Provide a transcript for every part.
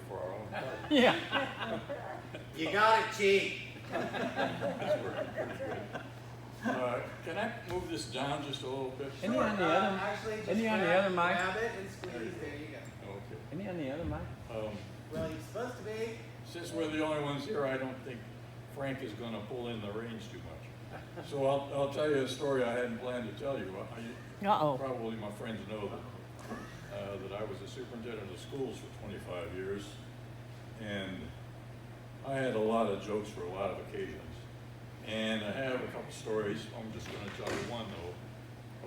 for our own party. Yeah. You got it, Chief. That's working pretty good. Can I move this down just a little bit? Any on the other? Actually, just Any on the grab, other mic? grab it and squeeze. There you go. Okay. Any on the other mic? Well, you're supposed to be. Since we're the only ones here, I don't think Frank is going to pull in the reins too much. So I'll tell you a story I hadn't planned to tell you. Uh-oh. Probably my friends know that I was a superintendent of schools for 25 years, and I had a lot of jokes for a lot of occasions. And I have a couple stories. I'm just going to tell you one, though,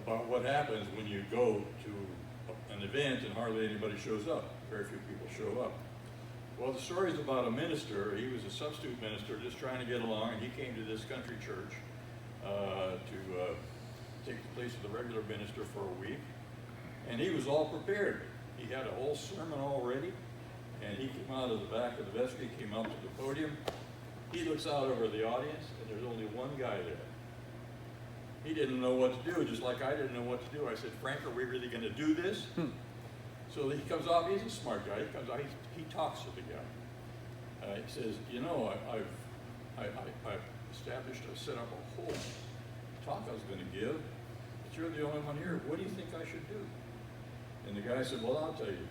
about what happens when you go to an event and hardly anybody shows up. Very few people show up. Well, the story is about a minister. He was a substitute minister just trying to get along, and he came to this country church to take the place of the regular minister for a week. And he was all prepared. He had a whole sermon all ready, and he came out of the back of the vestry, came up to the podium. He looks out over the audience, and there's only one guy there. He didn't know what to do, just like I didn't know what to do. I said, Frank, are we really going to do this? So he comes off, he's a smart guy, he comes out, he talks to the guy. He says, you know, I've established, I set up a whole talk I was going to give, but you're the only one here. What do you think I should do? And the guy said, well, I'll tell you.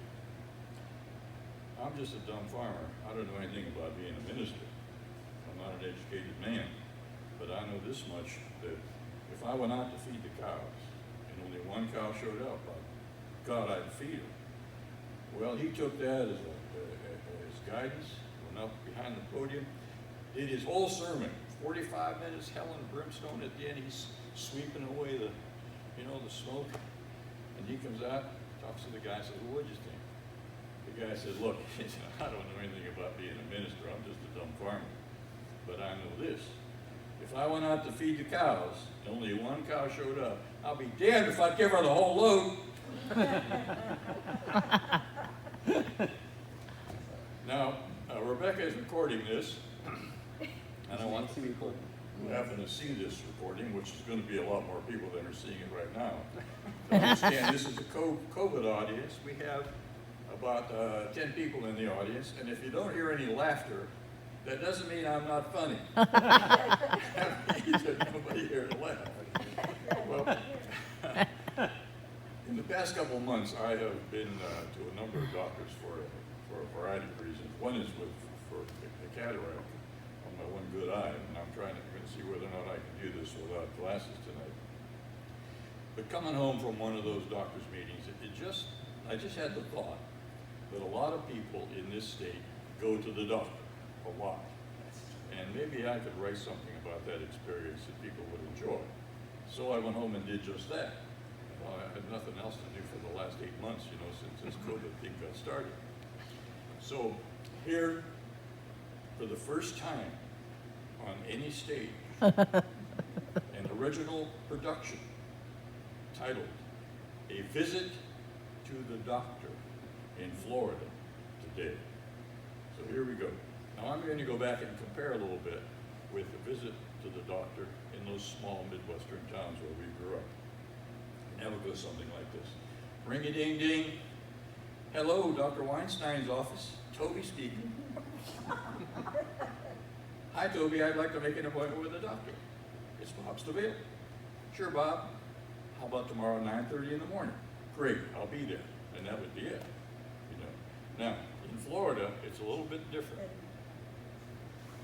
I'm just a dumb farmer. I don't know anything about being a minister. I'm not an educated man. But I know this much, that if I went out to feed the cows, and only one cow showed up, God, I'd feed her. Well, he took that as guidance, went up behind the podium, did his whole sermon, 45 minutes, hell and brimstone. At the end, he's sweeping away the smoke. And he comes out, talks to the guy, says, well, what'd you think? The guy said, look, I don't know anything about being a minister. I'm just a dumb farmer. But I know this. If I went out to feed the cows, and only one cow showed up, I'll be damned if I give her the whole load. Now, Rebecca is recording this, and I want the people who happen to see this recording, which is going to be a lot more people than are seeing it right now, to understand this is a COVID audience. We have about 10 people in the audience, and if you don't hear any laughter, that doesn't mean I'm not funny. There's nobody here to laugh. Well, in the past couple of months, I have been to a number of doctors for a variety of reasons. One is for the cataract on my one good eye, and I'm trying to see whether or not I can do this without glasses tonight. But coming home from one of those doctors' meetings, I just had the thought that a lot of people in this state go to the doctor a lot. And maybe I could write something about that experience that people would enjoy. So I went home and did just that. Well, I had nothing else to do for the last 8 months, since this COVID thing got started. So here, for the first time on any stage, an original production titled A Visit to the Doctor in Florida Today. So here we go. Now I'm going to go back and compare a little bit with the visit to the doctor in those small Midwestern towns where we grew up. And it goes something like this. Ring-a-ding-ding. Hello, Dr. Weinstein's office. Toby speaking. Hi, Toby. I'd like to make an appointment with the doctor. It's Bob Stabile. Sure, Bob. How about tomorrow at 9:30 in the morning? Great, I'll be there. And that would be it. Now, in Florida, it's a little bit different.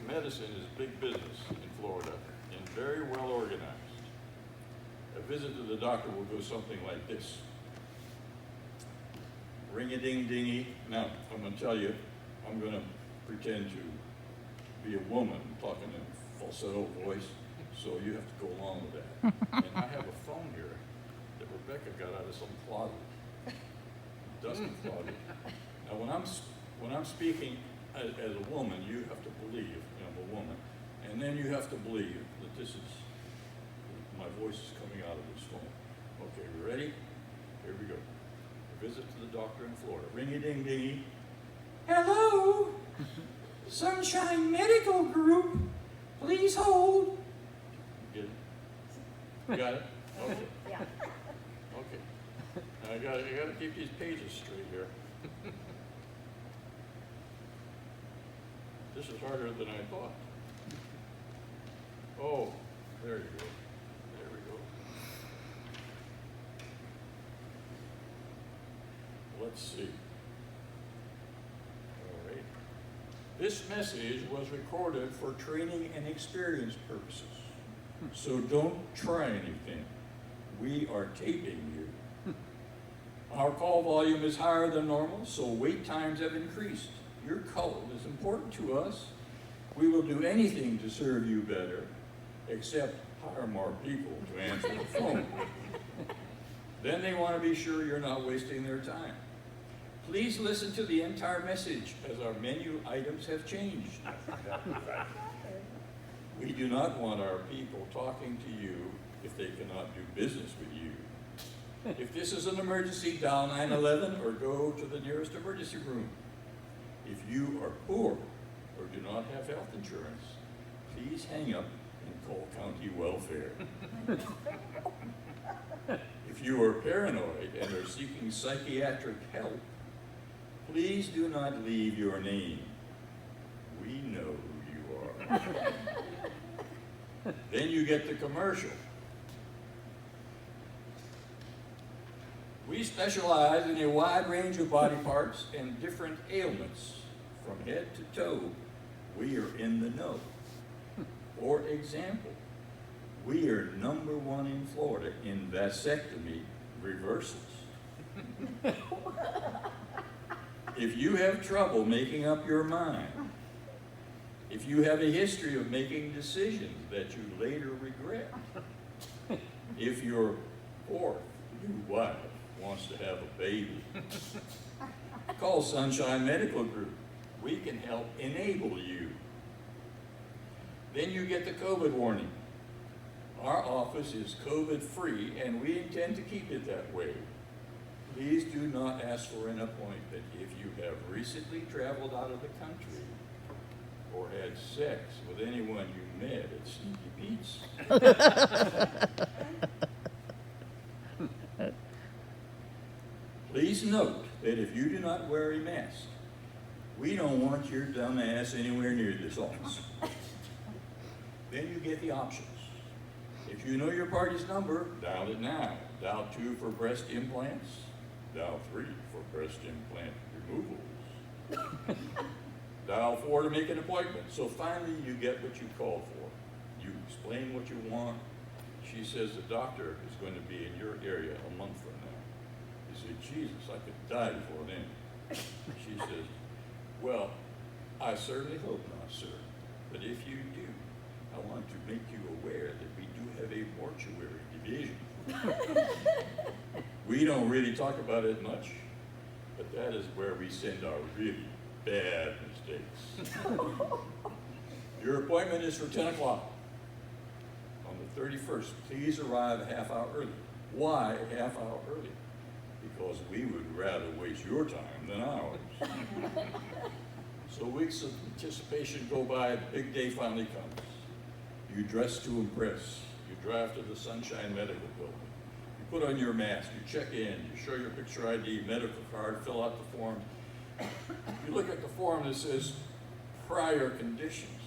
Medicine is big business in Florida and very well organized. A visit to the doctor will go something like this. Ring-a-ding-dingy. Now, I'm going to tell you, I'm going to pretend to be a woman talking in a falsetto voice, so you have to go along with that. And I have a phone here that Rebecca got out of some closet, dusty closet. Now, when I'm speaking as a woman, you have to believe I'm a woman, and then you have to believe that my voice is coming out of this phone. Okay, we ready? Here we go. A visit to the doctor in Florida. Ring-a-ding-dingy. Hello, Sunshine Medical Group. Please hold. Get it? You got it? Okay. Yeah. Okay. Now I got to keep these pages straight here. This is harder than I thought. Oh, there you go. There we go. Let's see. All right. This message was recorded for training and experience purposes. So don't try anything. We are taping you. Our call volume is higher than normal, so wait times have increased. Your call is important to us. We will do anything to serve you better, except hire more people to answer the phone. Then they want to be sure you're not wasting their time. Please listen to the entire message, as our menu items have changed. We do not want our people talking to you if they cannot do business with you. If this is an emergency, dial 911 or go to the nearest emergency room. If you are poor or do not have health insurance, please hang up and call county welfare. If you are paranoid and are seeking psychiatric help, please do not leave your name. We know who you are. Then you get the commercial. We specialize in a wide range of body parts and different ailments. From head to toe, we are in the know. For example, we are #1 in Florida in vasectomy reversals. If you have trouble making up your mind, if you have a history of making decisions that you later regret, if your fourth new wife wants to have a baby, call Sunshine Medical Group. We can help enable you. Then you get the COVID warning. Our office is COVID-free, and we intend to keep it that way. Please do not ask for an appointment if you have recently traveled out of the country or had sex with anyone you met at Sneaky Pete's. Please note that if you do not wear a mask, we don't want your dumb ass anywhere near this office. Then you get the options. If you know your party's number, dial it now. Dial 2 for breast implants. Dial 3 for breast implant removals. Dial 4 to make an appointment. So finally you get what you called for. You explain what you want. She says the doctor is going to be in your area a month from now. You say, Jesus, I could die before then. She says, well, I certainly hope not, sir. But if you do, I want to make you aware that we do have a mortuary division. We don't really talk about it much, but that is where we send our really bad mistakes. Your appointment is for 10 o'clock. On the 31st, please arrive a half hour early. Why a half hour early? Because we would rather waste your time than ours. So weeks of anticipation go by, the big day finally comes. You dress to impress. You drive to the Sunshine Medical Building. You put on your mask, you check in, you show your picture ID, medical card, fill out the form. You look at the form that says prior conditions.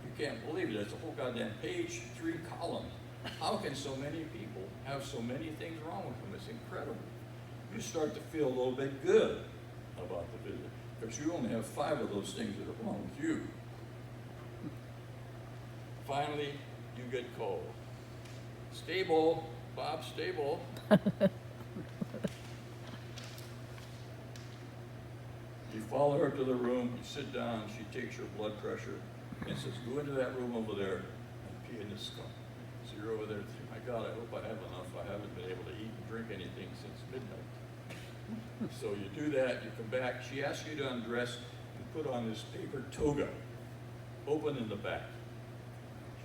You can't believe it, it's a whole goddamn page, 3 columns. How can so many people have so many things wrong with them? It's incredible. You start to feel a little bit good about the visit, because you only have 5 of those things that are wrong with you. Finally, you get called. Stable, Bob Stable. You follow her to the room, you sit down, she takes your blood pressure and says, go into that room over there and pee in this cup. So you're over there, my God, I hope I have enough. I haven't been able to eat and drink anything since midnight. So you do that, you come back, she asks you to undress and put on this paper toga, open in the back.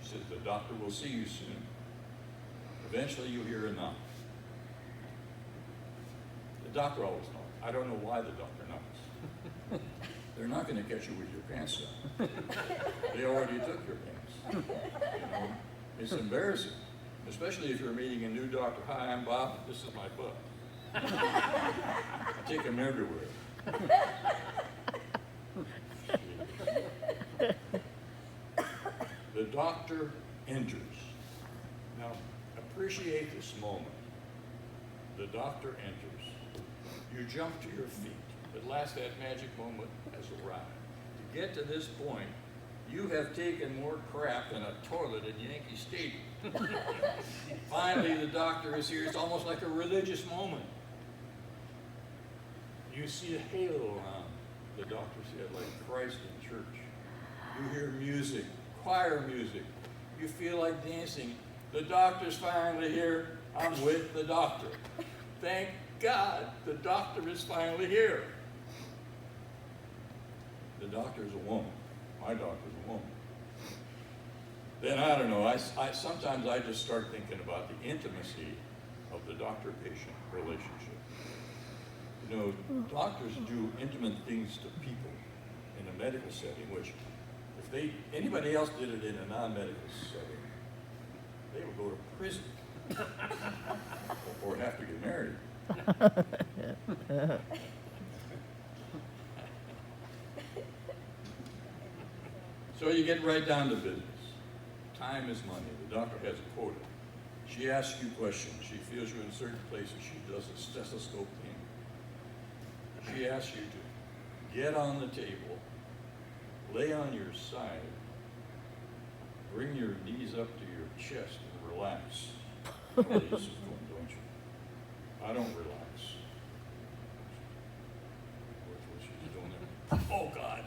She says, the doctor will see you soon. Eventually you hear a knock. The doctor always knocks. I don't know why the doctor knocks. They're not going to catch you with your pants down. They already took your pants. You know, it's embarrassing, especially if you're meeting a new doctor. Hi, I'm Bob. This is my butt. I take them everywhere. doctor enters. Now, appreciate this moment. The doctor enters. You jump to your feet. At last, that magic moment has arrived. To get to this point, you have taken more crap than a toilet at Yankee Stadium. Finally, the doctor is here. It's almost like a religious moment. You see a halo around the doctor's head, like Christ in church. You hear music, choir music. You feel like dancing. The doctor's finally here. I'm with the doctor. Thank God the doctor is finally here. The doctor's a woman. My doctor's a woman. Then I don't know, I sometimes I just start thinking about the intimacy of the doctor-patient relationship. You know, doctors do intimate things to people in a medical setting, which if anybody else did it in a non-medical setting, they would go to prison or have to get married. So you get right down to business. Time is money. The doctor has a quota. She asks you questions. She feels you in certain places. She does a stethoscope thing. She asks you to get on the table, lay on your side, bring your knees up to your chest and relax. Oh, this is fun, don't you? I don't relax. What's what she's doing there? Oh, God.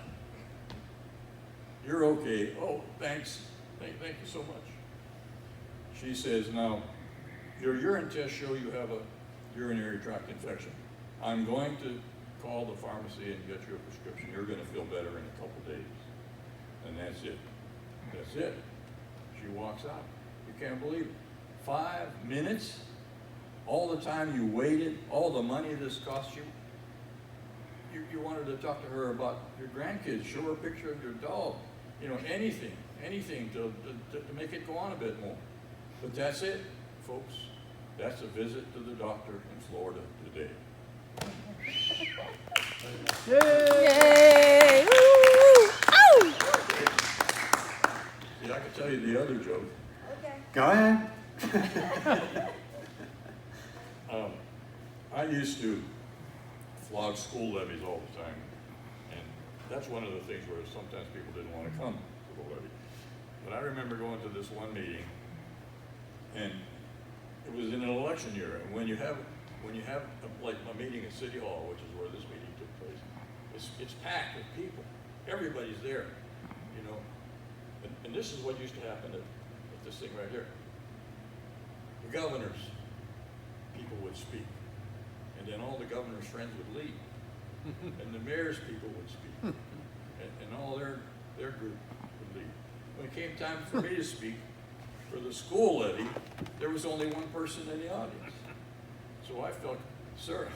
You're okay. Oh, thanks. Thank you so much. She says, now, your urine tests show you have a urinary tract infection. I'm going to call the pharmacy and get you a prescription. You're going to feel better in a couple days. And that's it. That's it. She walks out. You can't believe it. 5 minutes? All the time you waited, all the money this cost you. You wanted to talk to her about your grandkids, show her a picture of your dog. You know, anything to make it go on a bit more. But that's it, folks. That's a visit to the doctor in Florida today. Yay! Woo! Oh! See, I could tell you the other joke. Okay. Go ahead. I used to flog school levies all the time, and that's one of the things where sometimes people didn't want to come to the levy. But I remember going to this one meeting, and it was in an election year, and when you have like a meeting at City Hall, which is where this meeting took place, it's packed with people. Everybody's there, you know. And this is what used to happen at this thing right here. The governors, people would speak, and then all the governor's friends would leave, and the mayor's people would speak, and all their group would leave. When it came time for me to speak for the school levy, there was only one person in the audience. So I felt, sir,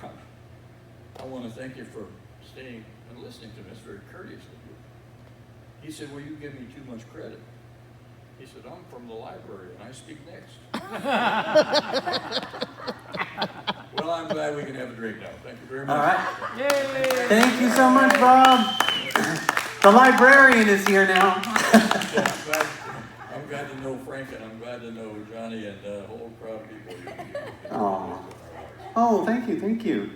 I want to thank you for staying and listening to me. It's very courteous of you. He said, well, you give me too much credit. He said, I'm from the library and I speak next. Well, I'm glad we can have a drink now. Thank you very much. All right. Yay. Thank you so much, Bob. The librarian is here now. Yeah, I'm glad to know Frank, and I'm glad to know Johnny and a whole crowd of people. Oh, thank you.